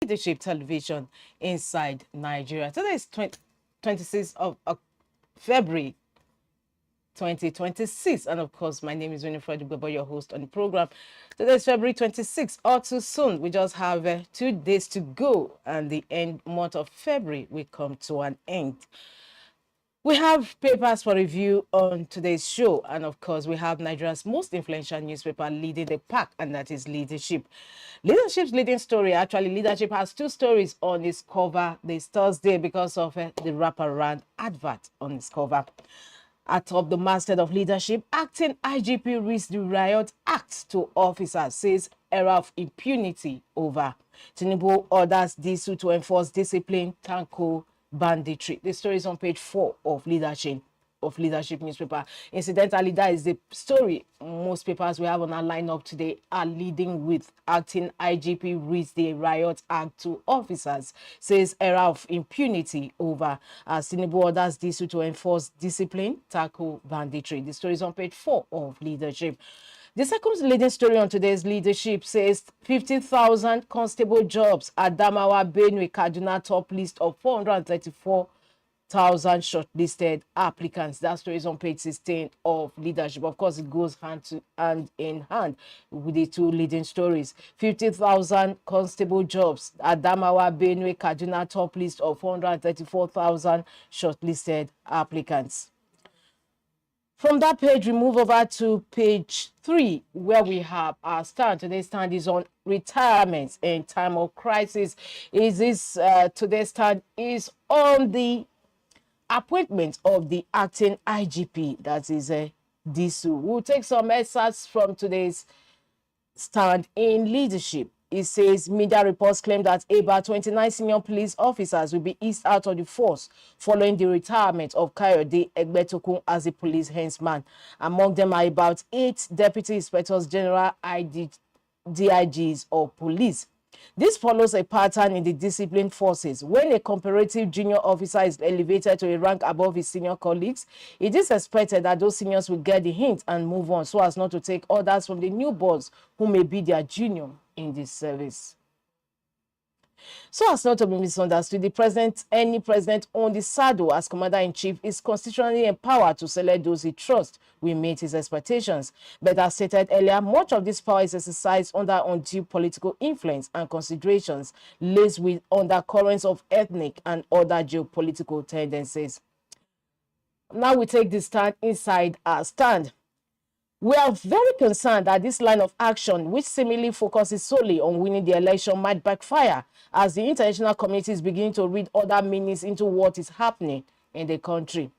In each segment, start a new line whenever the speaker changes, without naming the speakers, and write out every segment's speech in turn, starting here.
leadership television inside Nigeria. Today is 26th of February 2026, and of course my name is Winifred Gbebo, your host on the program. Today is February 26th, all too soon. We just have 2 days to go and the month of February will come to an end. We have papers for review on today's show, and of course we have Nigeria's most influential newspaper leading the pack, and that is Leadership. Leadership's leading story, actually Leadership has 2 stories on its cover this Thursday because of the wraparound advert on its cover. Atop the masthead of Leadership, acting IGP reads the Riot Act to officers, says era of impunity over. Tinubu orders DSU to enforce discipline, tackle banditry. The story is on page 4 of Leadership newspaper. Incidentally, that is the story most papers we have on our lineup today are leading with. Acting IGP reads the Riot Act to officers, says era of impunity over. Tinubu orders DSU to enforce discipline, tackle banditry. The story is on page 4 of Leadership. The second leading story on today's Leadership says 50,000 constable jobs. Adamawa, Benue, Kaduna top list of 434,000 shortlisted applicants. That story is on page 16 of Leadership. Of course, it goes hand in hand with the 2 leading stories. 50,000 constable jobs. Adamawa, Benue, Kaduna top list of 434,000 shortlisted applicants. From that page, we move over to page 3, where we have our stand. Today's stand is on retirement in time of crisis. Today's stand is on the appointment of the acting IGP, that is DSU. We'll take some excerpts from today's stand in Leadership. It says media reports claim that about 29 senior police officers will be eased out of the force following the retirement of Kayode Egbetokun as a police henchman. Among them are about 8 deputy inspectors general, DIGs of police. This follows a pattern in the disciplined forces. When a comparative junior officer is elevated to a rank above his senior colleagues, it is expected that those seniors will get the hint and move on so as not to take orders from the new boss who may be their junior in this service. So as not to be misunderstood, any president on the saddle as commander-in-chief is constitutionally empowered to select those he trusts will meet his expectations. But as stated earlier, much of this power is exercised under undue political influence and considerations laced with undercurrents of ethnic and other geopolitical tendencies. Now we take the stand inside our stand. We are very concerned that this line of action, which seemingly focuses solely on winning the election, might backfire as the international community is beginning to read other meanings into what is happening in the country.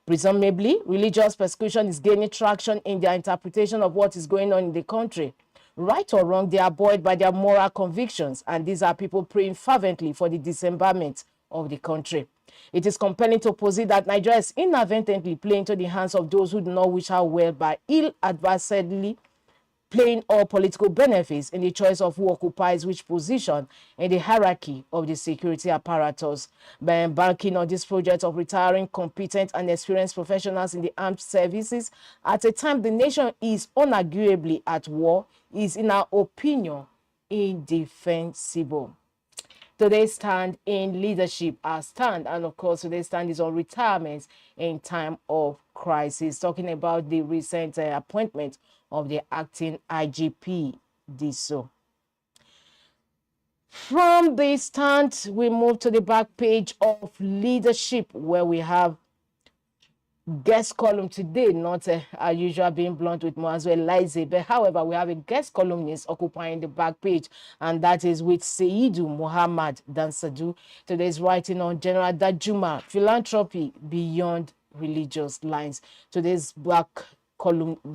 Presumably, religious persecution is gaining traction in their interpretation of what is going on in the country. Right or wrong, they are buoyed by their moral convictions, and these are people praying fervently for the dismemberment of the country. It is compelling to posit that Nigeria is inadvertently playing into the hands of those who do not wish her well by ill-advisedly playing all political benefits in the choice of who occupies which position in the hierarchy of the security apparatus. By embarking on this project of retiring competent and experienced professionals in the armed services at a time the nation is unarguably at war is, in our opinion, indefensible. Today's stand in Leadership, our stand, and of course today's stand is on retirement in time of crisis, talking about the recent appointment of the acting IGP DSU. From the stand, we move to the back page of Leadership, where we have guest column today, not our usual being blunt with Moazwe Lize, but however, we have a guest columnist occupying the back page, and that is with Seidu Muhammad Dansadu. Today's writing on General Dajuma, philanthropy beyond religious lines. Today's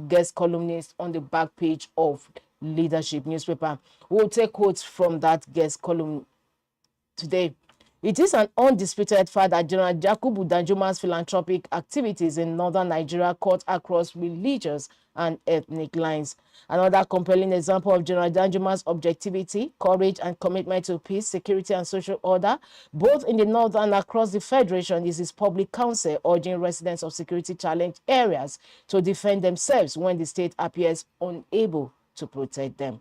guest columnist on the back page of Leadership newspaper. We'll take quotes from that guest column today. It is an undisputed fact that General Yakubu Danjuma's philanthropic activities in northern Nigeria cut across religious and ethnic lines. Another compelling example of General Danjuma's objectivity, courage, and commitment to peace, security, and social order, both in the north and across the Federation, is his public counsel urging residents of security-challenged areas to defend themselves when the state appears unable to protect them.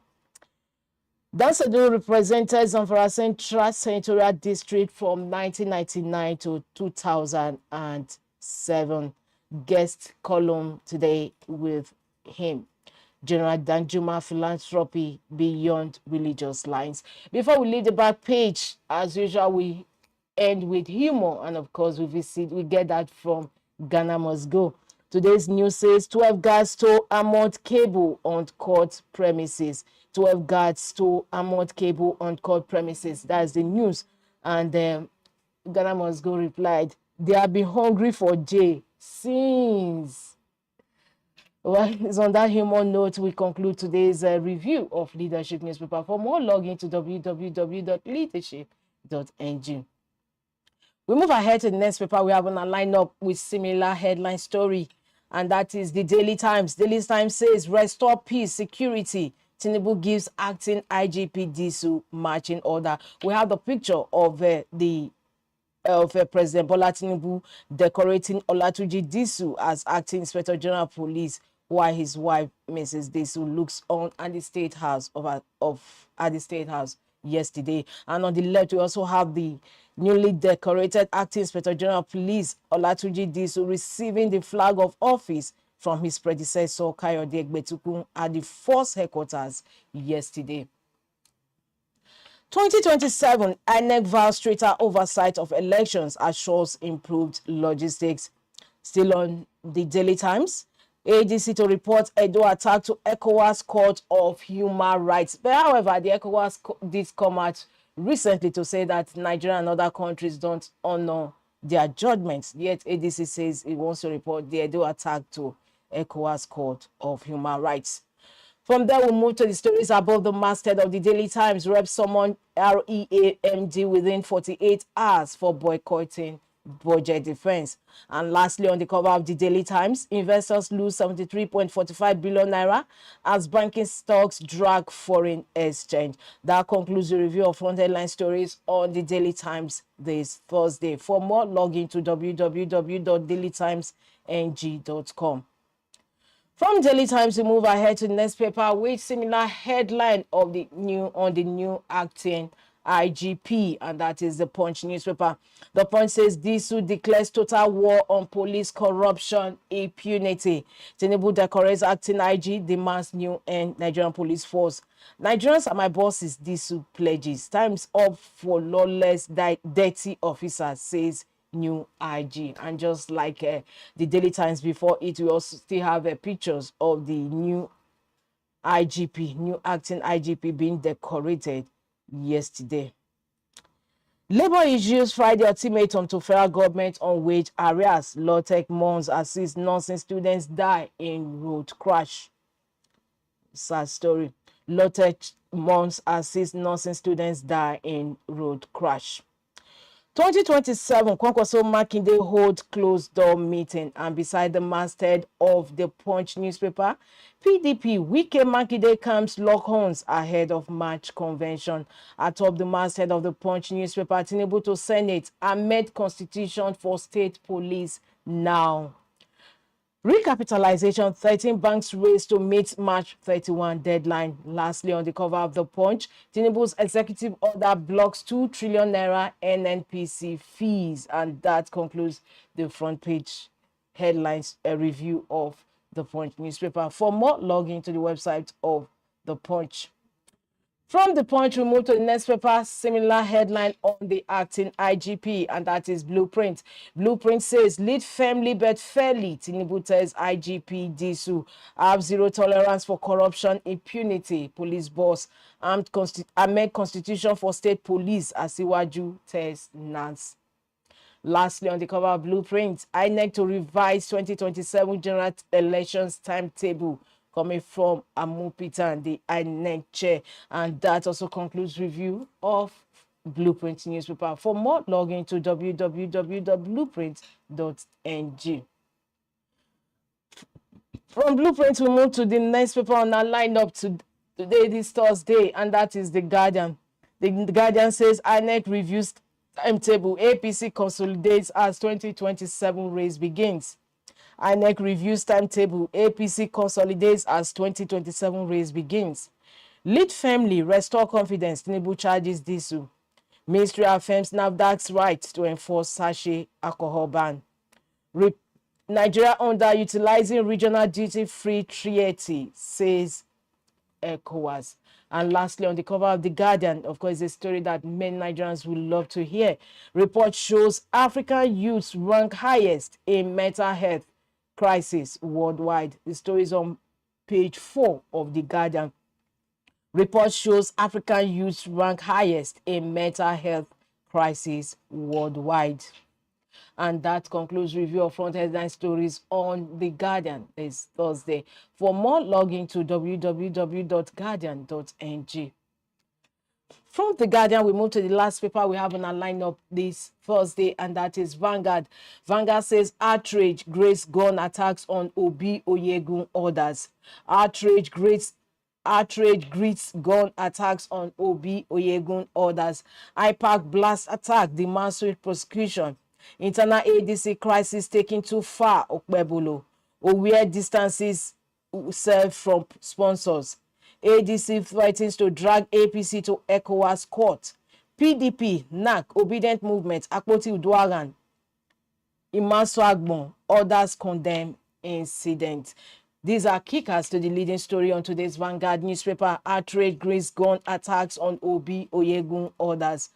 Dancedo represented Zamfara Central Senatorial District from 1999 to 2007. Guest column today with him. General Danjuma Philanthropy Beyond Religious Lines. Before we leave the back page, as usual, we end with humor, and of course, we get that from Ghana Must Go. Today's news says 12 guards stole armored cable on court premises. 12 guards stole armored cable on court premises. That's the news. And Ghana Must Go replied, they have been hungry for J since. Well, it's on that humor note we conclude today's review of Leadership Newspaper. For more, log into www.leadership.ng. We move ahead to the next paper. We have on a lineup with similar headline story, and that is the Daily Times. Daily Times says, restore peace, security. Tinubu gives acting IGP Disu marching order. We have the picture of President Bola Tinubu decorating Olatunji Disu as acting Inspector General of Police, while his wife, Mrs. Disu, looks on at the State House at the State House yesterday. And on the left, we also have the newly decorated acting Inspector General of Police, Olatunji Disu, receiving the flag of office from his predecessor, Kayode Egbetukun, at the force headquarters yesterday. 2027, INEC vows straighter oversight of elections assures improved logistics. Still on the Daily Times, ADC to report Edo attack to ECOWAS Court of Human Rights. But however, the ECOWAS did come out recently to say that Nigeria and other countries don't honor their judgments. Yet ADC says it wants to report the Edo attack to ECOWAS Court of Human Rights. From there, we'll move to the stories above the masthead of the Daily Times. Rep summoned REAMD within 48 hours for boycotting budget defense. And lastly, on the cover of the Daily Times, investors lose 73.45 billion naira as banking stocks drag foreign exchange. That concludes the review of front headline stories on the Daily Times this Thursday. For more, log into www.dailytimesng.com. From Daily Times, we move ahead to the next paper with similar headline of the new acting IGP, and that is the Punch newspaper. The Punch says Disu declares total war on police corruption, impunity. Tinubu decorates acting IG, demands new and Nigerian police force. Nigerians are my bosses, Disu pledges. Time's up for lawless, dirty officers, says new IG. And just like the Daily Times before it, we also still have pictures of the new IGP, new acting IGP being decorated yesterday. Labour issues Friday ultimatum to federal government on wage arrears. Law-Tech mourns assist nursing students die in road crash. Sad story. Law-Tech mourns assist nursing students die in road crash. 2027, Kwankwaso Makinde hold closed-door meeting, and beside the masthead of the Punch newspaper, PDP Wike Makinde camps lock horns ahead of March convention. Atop the masthead of the Punch newspaper, Tinubu to Senate amend constitution for state police now. Recapitalization, 13 banks raised to meet March 31 deadline. Lastly, on the cover of the Punch, Tinubu's executive order blocks 2 trillion naira NNPC fees. And that concludes the front page headlines, a review of the Punch newspaper. For more, log into the website of the Punch. From the Punch, we move to the next paper, similar headline on the acting IGP, and that is Blueprint. Blueprint says, lead firmly but fairly. Tinubu tells IGP Disu, have zero tolerance for corruption, impunity. Police boss, amend constitution for state police, Asiwaju tells Nance. Lastly, on the cover of Blueprint, INEC to revise 2027 general elections timetable, coming from Amupitan, the INEC chair. And that also concludes review of Blueprint newspaper. For more, log into www.blueprint.ng. From Blueprint, we move to the next paper on our lineup today, this Thursday, and that is The Guardian. The Guardian says INEC reviews timetable, APC consolidates as 2027 race begins. INEC reviews timetable, APC consolidates as 2027 race begins. Lead firmly, restore confidence. Tinubu charges diesel. Ministry affirms NAFDAC's right to enforce sachet alcohol ban. Nigeria underutilizing regional duty-free treaty, says ECOWAS. And lastly, on the cover of The Guardian, of course, a story that many Nigerians will love to hear. Report shows African youths rank highest in mental health crisis worldwide. The story is on page 4 of The Guardian. Report shows African youths rank highest in mental health crisis worldwide. And that concludes review of front headline stories on The Guardian this Thursday. For more, log into www.guardian.ng. From The Guardian, we move to the last paper we have on our lineup this Thursday, and that is Vanguard. Vanguard says outrage greats gun attacks on Obi Oyegun orders. Outrage greets gun attacks on Obi Oyegun orders. IPAC blast attack demands swift prosecution. Internal ADC crisis taking too far, Okpebolo. Aware distances served from sponsors. ADC threatens to drag APC to ECOWAS court. PDP, NAC, Obedient Movement, Akpoti Uduagan, Imaso Agbon, others condemn incident. These are kickers to the leading story on today's Vanguard newspaper. Outrage greats gun attacks on Obi Oyegun orders.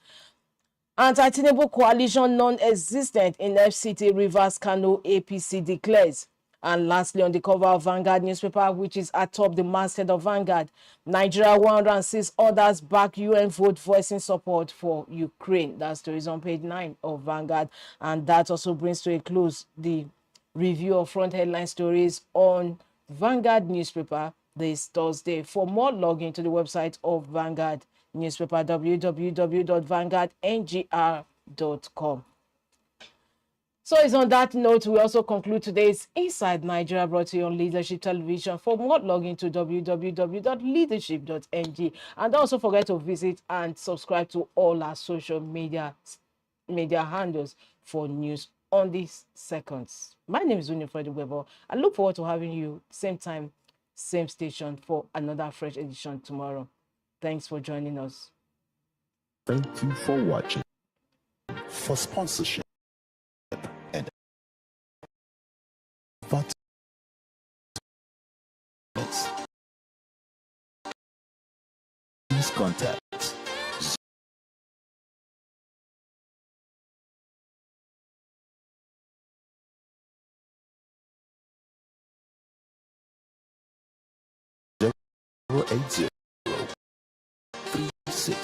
Anti-Tinubu coalition non-existent in FCT Rivers Kano APC declares. And lastly, on the cover of Vanguard newspaper, which is atop the masthead of Vanguard, Nigeria 106 others back UN vote voicing support for Ukraine. That story is on page 9 of Vanguard. And that also brings to a close the review of front headline stories on Vanguard newspaper this Thursday. For more, log into the website of Vanguard newspaper, www.vanguardngr.com. So it's on that note we also conclude today's Inside Nigeria, brought to you on Leadership Television. For more, log into www.leadership.ng, and don't also forget to visit and subscribe to all our social media handles for news on these seconds. My name is Winifred Weber. I look forward to having you same time, same station for another fresh edition tomorrow. Thanks for joining us.
Thank you for watching. For sponsorship and please contact #080